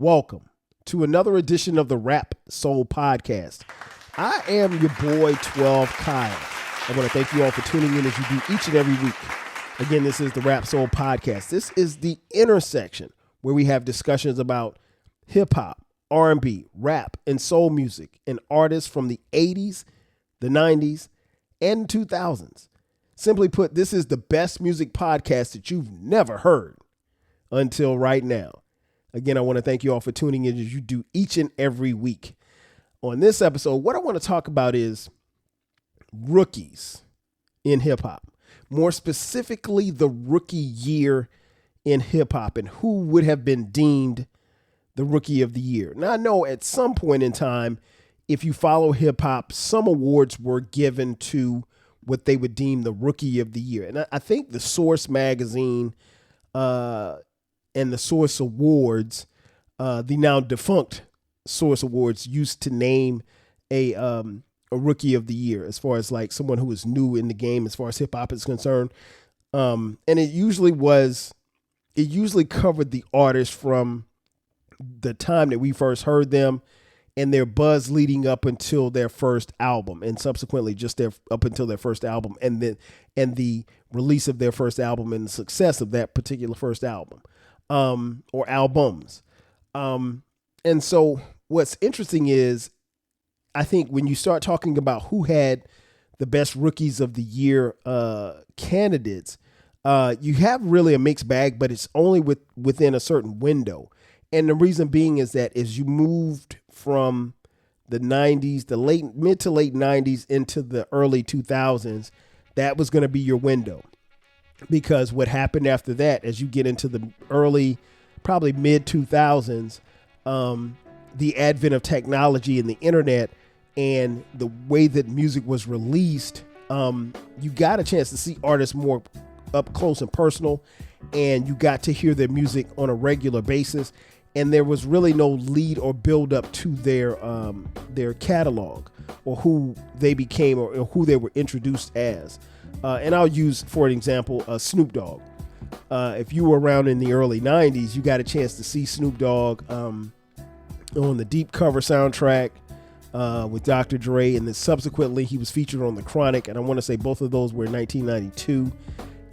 Welcome to another edition of the Rap Soul Podcast. I am your boy, 12 Kyle. I want to thank you all for tuning in as you do each and every week. Again, this is the Rap Soul Podcast. This is the intersection where we have discussions about hip-hop, R&B, rap, and soul music, and artists from the 80s, the 90s, and 2000s. Simply put, this is the best music podcast that you've never heard until right now. Again, I want to thank you all for tuning in as you do each and every week. On this episode, what I want to talk about is rookies in hip hop. More specifically, the rookie year in hip hop and who would have been deemed the rookie of the year. Now, I know at some point in time, if you follow hip hop, some awards were given to what they would deem the rookie of the year. And I think the Source magazine and the Source Awards, the now defunct Source Awards, used to name a rookie of the year as far as like someone who was new in the game as far as hip hop is concerned. And it usually covered the artist from the time that we first heard them and their buzz leading up until their first album, and subsequently just up until their first album, and the release of their first album and the success of that particular first album, or albums. And so what's interesting is, I think when you start talking about who had the best rookies of the year candidates, you have really a mixed bag, but it's only within a certain window. And the reason being is that as you moved from the 90s, the mid to late 90s into the early 2000s, that was going to be your window. Because what happened after that, as you get into the early, probably mid 2000s, the advent of technology and the internet and the way that music was released, you got a chance to see artists more up close and personal, and you got to hear their music on a regular basis. And there was really no lead or build up to their catalog or who they became or who they were introduced as. And I'll use, for an example, Snoop Dogg. If you were around in the early 90s, you got a chance to see Snoop Dogg on the Deep Cover soundtrack with Dr. Dre. And then subsequently, he was featured on The Chronic. And I want to say both of those were in 1992.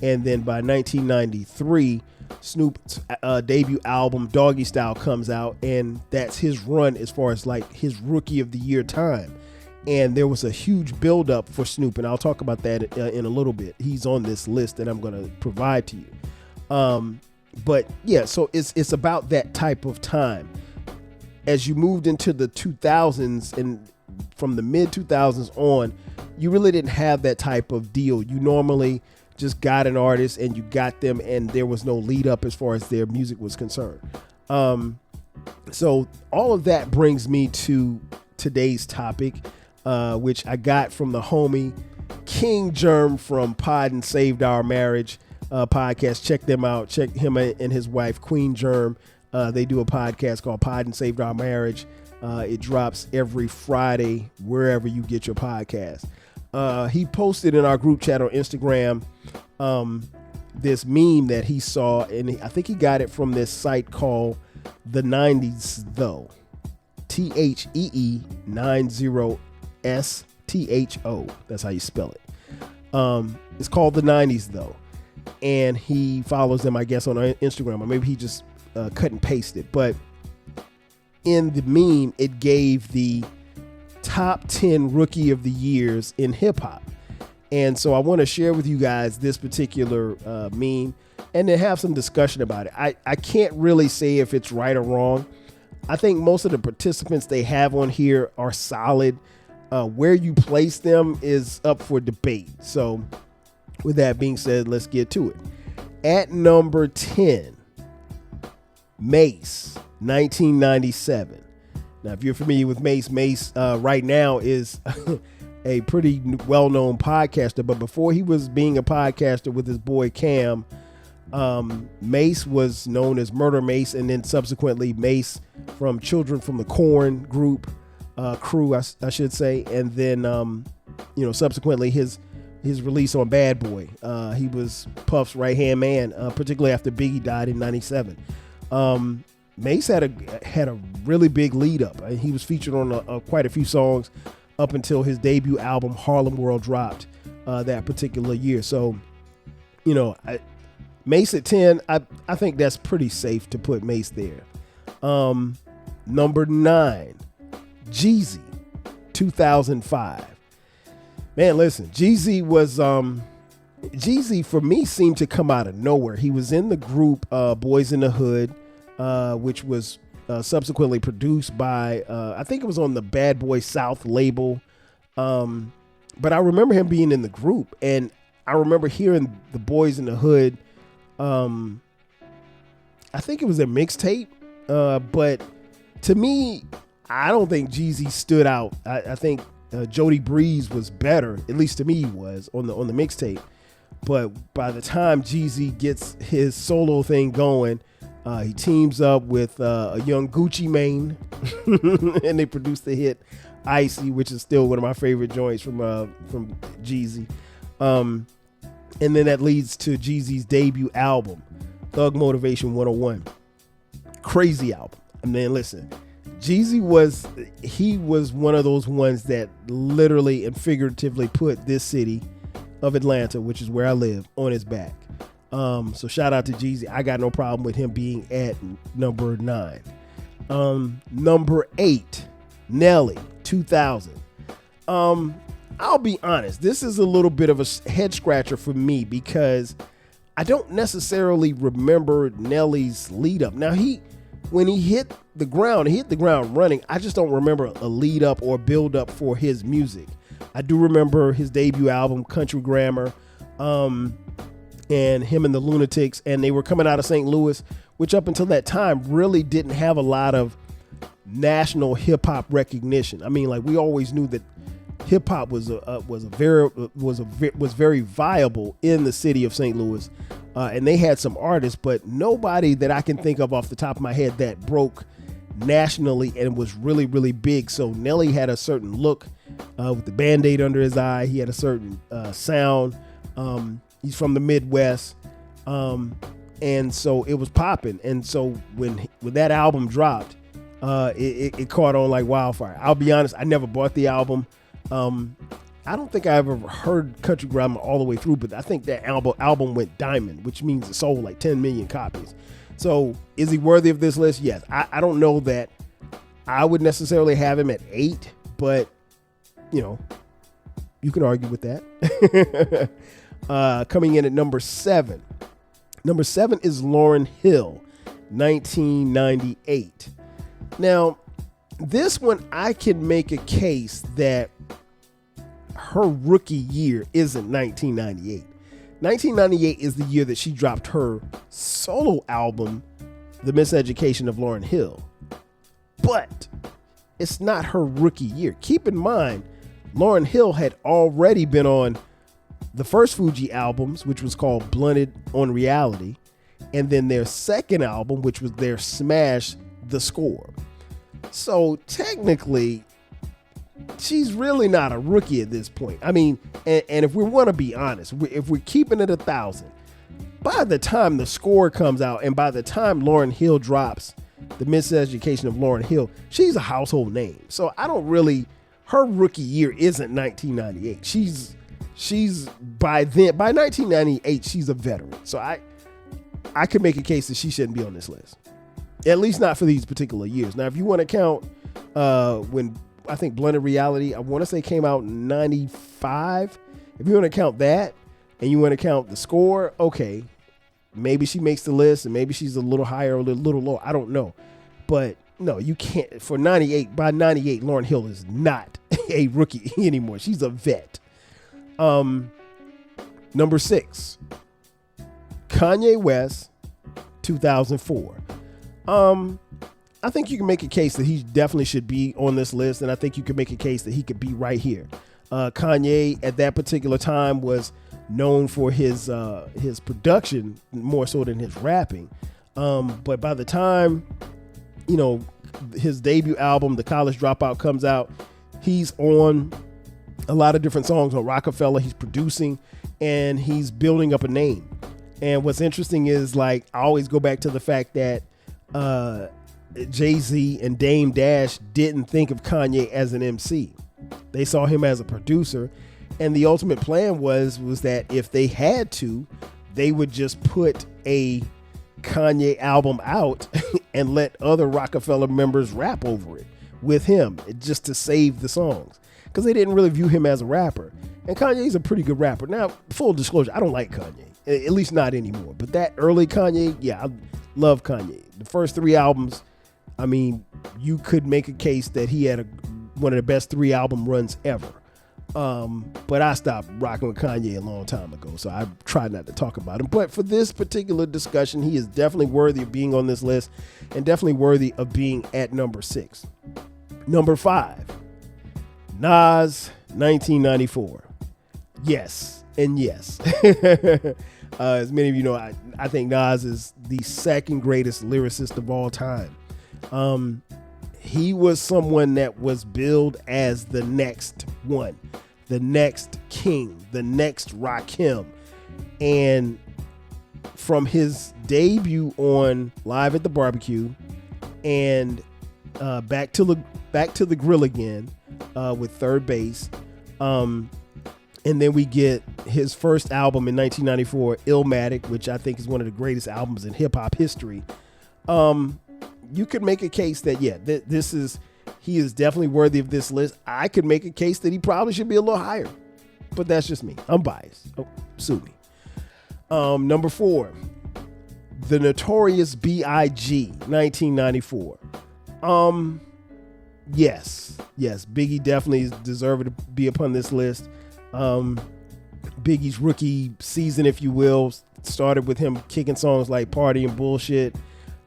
And then by 1993, Snoop's debut album Doggy Style comes out, and that's his run as far as like his rookie of the year time. And there was a huge buildup for Snoop, and I'll talk about that in a little bit. He's on this list that I'm going to provide to you. But yeah, so it's about that type of time. As you moved into the 2000s and from the mid 2000s on, you really didn't have that type of deal. You normally just got an artist and you got them, and there was no lead up as far as their music was concerned. So all of that brings me to today's topic, which I got from the homie King Germ from Pod and Saved Our Marriage podcast. Check them out. Check him and his wife, Queen Germ. They do a podcast called Pod and Saved Our Marriage. It drops every Friday wherever you get your podcast. He posted in our group chat on Instagram this meme that he saw, and I think he got it from this site called The 90s Though. THEE 90STHO. That's how you spell it. It's called The 90s Though. And he follows them, I guess, on Instagram, or maybe he just cut and pasted. But in the meme, it gave the top 10 rookie of the years in hip hop. And so I want to share with you guys this particular meme and then have some discussion about it. I can't really say if it's right or wrong. I think most of the participants they have on here are solid. Where you place them is up for debate. So with that being said, let's get to it. At number 10, Mase, 1997. Now, if you're familiar with Mase, right now is a pretty well-known podcaster. But before he was being a podcaster with his boy Cam, Mase was known as Murder Mase, and then subsequently Mase from Children from the Corn group, crew, I should say. And then, subsequently his release on Bad Boy. He was Puff's right-hand man, particularly after Biggie died in 97. Mace had a really big lead up. He was featured on quite a few songs up until his debut album Harlem World dropped that particular year. So, Mace at 10, I think that's pretty safe to put Mace there. Number 9, Jeezy, 2005. Man, listen, Jeezy for me seemed to come out of nowhere. He was in the group Boys in the Hood, which was subsequently produced by, I think it was on the Bad Boy South label. But I remember him being in the group, and I remember hearing the Boys in the Hood. I think it was a mixtape, but to me, I don't think Jeezy stood out. I think Jody Breeze was better, at least to me he was, on the mixtape. But by the time Jeezy gets his solo thing going, he teams up with a young Gucci Mane, and they produced the hit Icy, which is still one of my favorite joints from Jeezy. And then that leads to Jeezy's debut album, Thug Motivation 101. Crazy album. I mean, listen, Jeezy was one of those ones that literally and figuratively put this city of Atlanta, which is where I live, on his back. So shout out to Jeezy. I got no problem with him being at number 9. Number 8, Nelly, 2000. I'll be honest, this is a little bit of a head scratcher for me because I don't necessarily remember Nelly's lead up. Now when he hit the ground running. I just don't remember a lead up or build up for his music. I do remember his debut album, Country Grammar, and him and the Lunatics, and they were coming out of St. Louis, which up until that time really didn't have a lot of national hip hop recognition. I mean, like, we always knew that hip hop was very viable in the city of St. Louis, and they had some artists, but nobody that I can think of off the top of my head that broke nationally and was really, really big. So Nelly had a certain look with the Band-Aid under his eye. He had a certain sound. He's from the Midwest, and so it was popping. And so when that album dropped, it caught on like wildfire. I'll be honest, I never bought the album. I don't think I ever heard Country Grammar all the way through, but I think that album went diamond, which means it sold like 10 million copies. So is he worthy of this list? Yes. I don't know that I would necessarily have him at 8, but you can argue with that. Coming in at number 7. Number 7 is Lauryn Hill, 1998. Now, this one I can make a case that her rookie year isn't 1998. 1998 is the year that she dropped her solo album, The Miseducation of Lauryn Hill. But it's not her rookie year. Keep in mind, Lauryn Hill had already been on the first Fuji albums, which was called Blunted on Reality, and then their second album, which was their smash, The Score. So technically, she's really not a rookie at this point. I mean, and if we want to be honest, if we're keeping it 1,000, by the time The Score comes out and by the time Lauryn Hill drops The Miseducation of Lauryn Hill, she's a household name. So I don't really, her rookie year isn't 1998. She's by 1998, she's a veteran. So I could make a case that she shouldn't be on this list. At least not for these particular years. Now, if you want to count when I think Blunted Reality, I want to say came out in 95. If you want to count that and you want to count The Score, okay, maybe she makes the list and maybe she's a little higher or a little low. I don't know. But no, you can't. For 98, by 98, Lauryn Hill is not a rookie anymore. She's a vet. Number 6, Kanye West, 2004. I think you can make a case that he definitely should be on this list, and I think you can make a case that he could be right here. Kanye at that particular time was known for his production more so than his rapping. But by the time, his debut album, The College Dropout, comes out, he's on a lot of different songs on Rockefeller. He's producing and he's building up a name. And what's interesting is, like, I always go back to the fact that Jay-Z and Dame Dash didn't think of Kanye as an MC. They saw him as a producer, and the ultimate plan was that if they had to, they would just put a Kanye album out and let other Rockefeller members rap over it with him, just to save the songs, because they didn't really view him as a rapper. And Kanye's a pretty good rapper. Now, full disclosure, I don't like Kanye, at least not anymore. But that early Kanye, yeah, I love Kanye. The first 3 albums, I mean, you could make a case that he had one of the best 3 album runs ever. But I stopped rocking with Kanye a long time ago, so I try not to talk about him. But for this particular discussion, he is definitely worthy of being on this list, and definitely worthy of being at number 6. Number 5, Nas, 1994. Yes, and yes. As many of you know, I think Nas is the second greatest lyricist of all time. He was someone that was billed as the next one, the next king, the next Rakim. And from his debut on Live at the Barbecue and back to the Grill again with Third Base, and then we get his first album in 1994, Illmatic, which I think is one of the greatest albums in hip hop history. You could make a case that, yeah, he is definitely worthy of this list. I could make a case that he probably should be a little higher, but that's just me. I'm biased. Oh, sue me. Number 4, The Notorious B.I.G., 1994. Yes, Biggie definitely is deserving to be upon this list. Biggie's rookie season, if you will, started with him kicking songs like Party and Bullshit,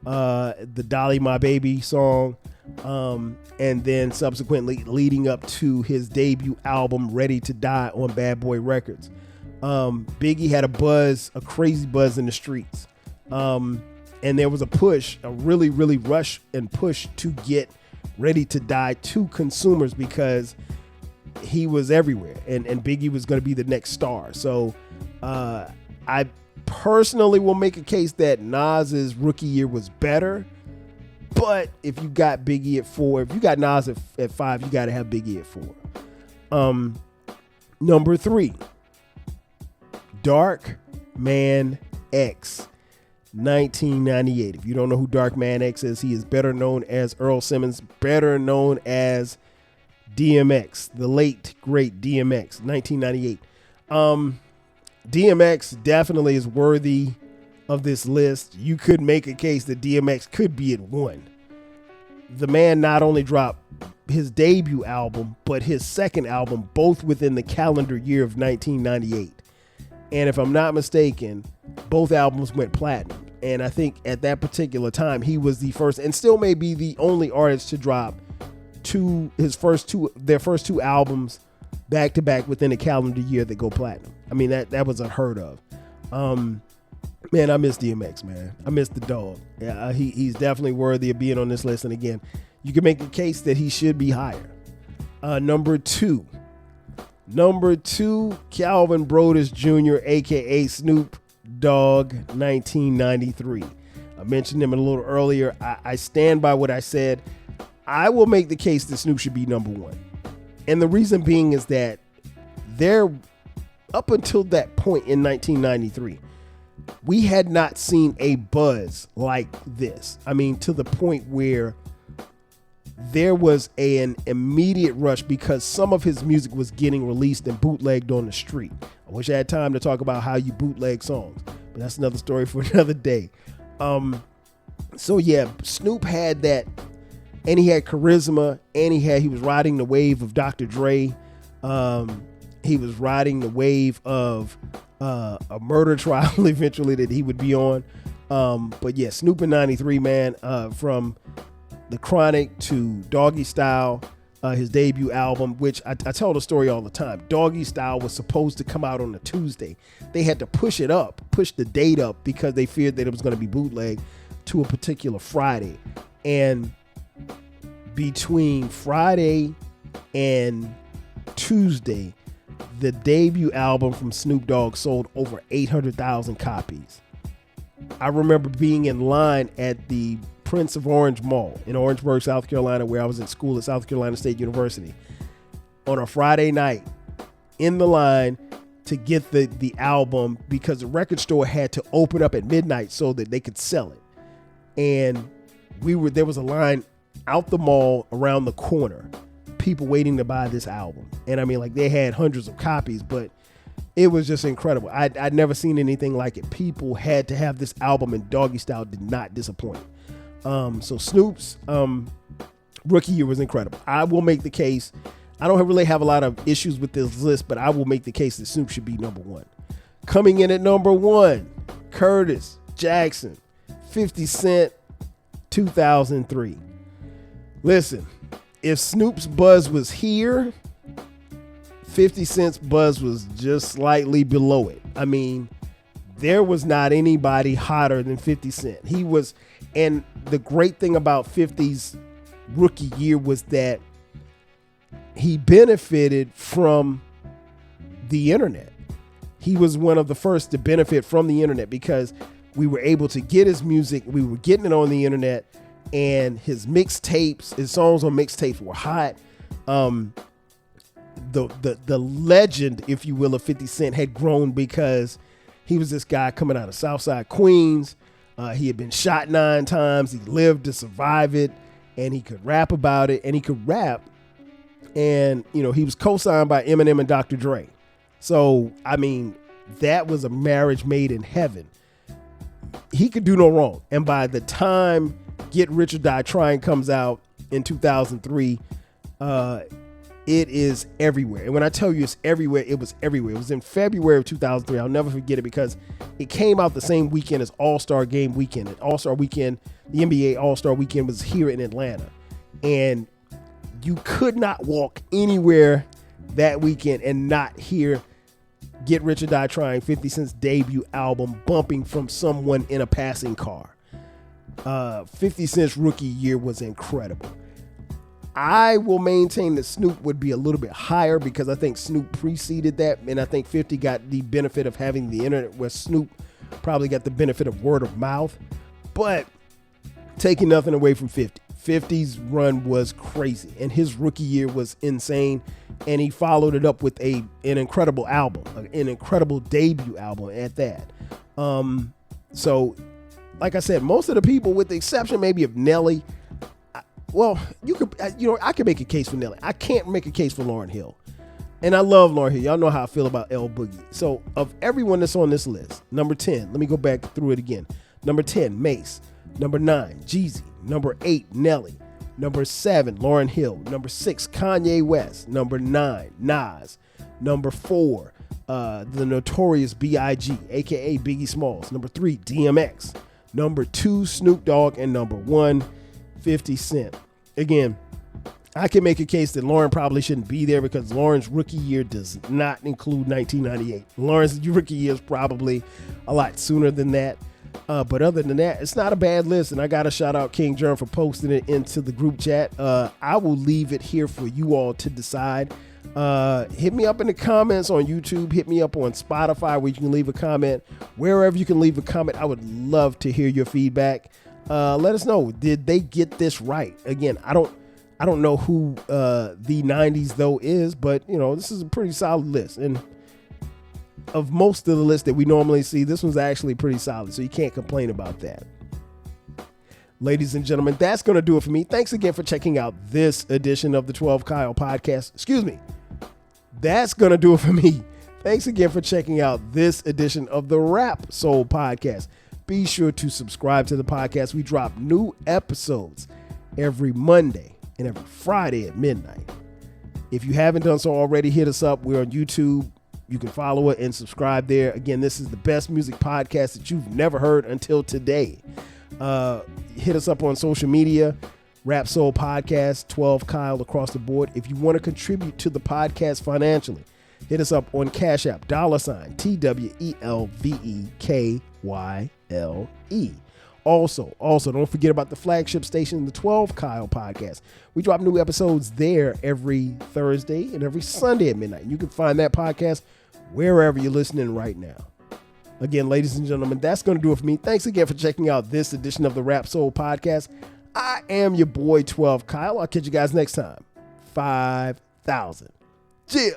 the Dolly My Baby song, and then subsequently leading up to his debut album Ready to Die on Bad Boy Records. Biggie had a crazy buzz in the streets, and there was a really rush and push to get Ready to Die to consumers, because he was everywhere, and Biggie was going to be the next star. So I personally will make a case that Nas's rookie year was better, but if you got Biggie at 4, if you got Nas at 5, you got to have Biggie at 4. Number 3, Dark Man X, 1998. If you don't know who Dark Man X is, he is better known as Earl Simmons, better known as DMX, the late great DMX, 1998. DMX definitely is worthy of this list. You could make a case that DMX could be at 1. The man not only dropped his debut album, but his second album, both within the calendar year of 1998. And if I'm not mistaken, both albums went platinum. And I think at that particular time, he was the first, and still may be the only artist to drop their first two albums back to back within a calendar year that go platinum. I mean, that was unheard of. Man, I miss DMX, man. I miss the dog. Yeah, he's definitely worthy of being on this list. And again, you can make a case that he should be higher. Number two, Calvin Brodus Jr., aka Snoop Dogg, 1993. I mentioned him a little earlier. I stand by what I said. I will make the case that Snoop should be number 1. And the reason being is that up until that point in 1993, we had not seen a buzz like this. I mean, to the point where there was an immediate rush because some of his music was getting released and bootlegged on the street. I wish I had time to talk about how you bootleg songs, but that's another story for another day. So yeah, Snoop had that, and he had charisma, and he was riding the wave of Dr. Dre. He was riding the wave of a murder trial eventually that he would be on. But yeah, Snoop in 93, man, from The Chronic to Doggy Style, his debut album, which I tell the story all the time. Doggy Style was supposed to come out on a Tuesday. They had to push the date up because they feared that it was going to be bootleg to a particular Friday. And between Friday and Tuesday, the debut album from Snoop Dogg sold over 800,000 copies. I remember being in line at the Prince of Orange Mall in Orangeburg, South Carolina, where I was at school at South Carolina State University, on a Friday night in the line to get the album because the record store had to open up at midnight so that they could sell it. And there was a line out the mall around the corner, people waiting to buy this album. And I mean, like, they had hundreds of copies, but it was just incredible. I'd never seen anything like it. People had to have this album, and Doggy Style did not disappoint. So Snoop's rookie year was incredible. I will make the case. I don't really have a lot of issues with this list, but I will make the case that Snoop should be number one. Coming in at number one, Curtis Jackson, 50 Cent, 2003. Listen, if Snoop's buzz was here, 50 Cent's buzz was just slightly below it. I mean, there was not anybody hotter than 50 Cent. He was, and the great thing about 50's rookie year was that he benefited from the internet. He was one of the first to benefit from the internet because we were able to get his music. We were getting it on the internet, and his mixtapes, his songs on mixtapes were hot. The legend, if you will, of 50 Cent had grown because he was this guy coming out of Southside Queens. He had been shot 9 times. He lived to survive it, and he could rap about it, and he could rap. And, you know, he was co-signed by Eminem and Dr. Dre. So, I mean, that was a marriage made in heaven. He could do no wrong. And by the time Get Rich or Die Trying comes out in 2003, it is everywhere. And when I tell you it's everywhere, it was everywhere. It was in February of 2003. I'll never forget it because it came out the same weekend as All-Star Game Weekend. And All-Star Weekend, the NBA All-Star Weekend was here in Atlanta. And you could not walk anywhere that weekend and not hear Get Rich or Die Trying, 50 Cent's debut album, bumping from someone in a passing car. 50 Cent's rookie year was incredible. I will maintain that Snoop would be a little bit higher because I think Snoop preceded that, and I think 50 got the benefit of having the internet, where Snoop probably got the benefit of word of mouth. But taking nothing away from 50. 50's run was crazy, and his rookie year was insane, and he followed it up with an incredible album, an incredible debut album at that. So, like I said, most of the people, with the exception maybe of Nelly, I can make a case for Nelly. I can't make a case for Lauryn Hill, and I love Lauryn Hill. Y'all know how I feel about L Boogie. So, of everyone that's on this list, number 10, let me go back through it again. Number 10, Mace. Number 9, Jeezy. Number 8, Nelly. Number 7, Lauryn Hill. Number 6, Kanye West. Number 9, Nas. Number 4, the Notorious B.I.G., a.k.a. Biggie Smalls. Number 3, DMX. Number 2, Snoop Dogg. And number 1, 50 Cent. Again, I can make a case that Lauryn probably shouldn't be there because Lauryn's rookie year does not include 1998. Lauryn's rookie year is probably a lot sooner than that. But other than that, it's not a bad list, and I got to shout out King Germ for posting it into the group chat. I will leave it here for you all to decide. Hit me up in the comments on YouTube. Hit me up on Spotify where you can leave a comment. Wherever you can leave a comment, I would love to hear your feedback. Let us know, did they get this right? Again, I don't know who the 90s though is, but you know, this is a pretty solid list, and of most of the lists that we normally see, this one's actually pretty solid, so you can't complain about that. Ladies and gentlemen, that's going to do it for me. Thanks again for checking out this edition of the 12 Kyle podcast. Excuse me. That's going to do it for me. Thanks again for checking out this edition of the Rap Soul podcast. Be sure to subscribe to the podcast. We drop new episodes every Monday and every Friday at midnight. If you haven't done so already, hit us up. We're on YouTube. You can follow it and subscribe there. Again, this is the best music podcast that you've never heard until today. Hit us up on social media, Rap Soul Podcast, 12 Kyle across the board. If you want to contribute to the podcast financially, hit us up on Cash App, $TWELVEKYLE. Also, don't forget about the flagship station, the 12 Kyle podcast. We drop new episodes there every Thursday and every Sunday at midnight. You can find that podcast wherever you're listening right now. Again, ladies and gentlemen, that's going to do it for me. Thanks again for checking out this edition of the Rap Soul Podcast. I am your boy 12 Kyle. I'll catch you guys next time. 5,000. Yeah.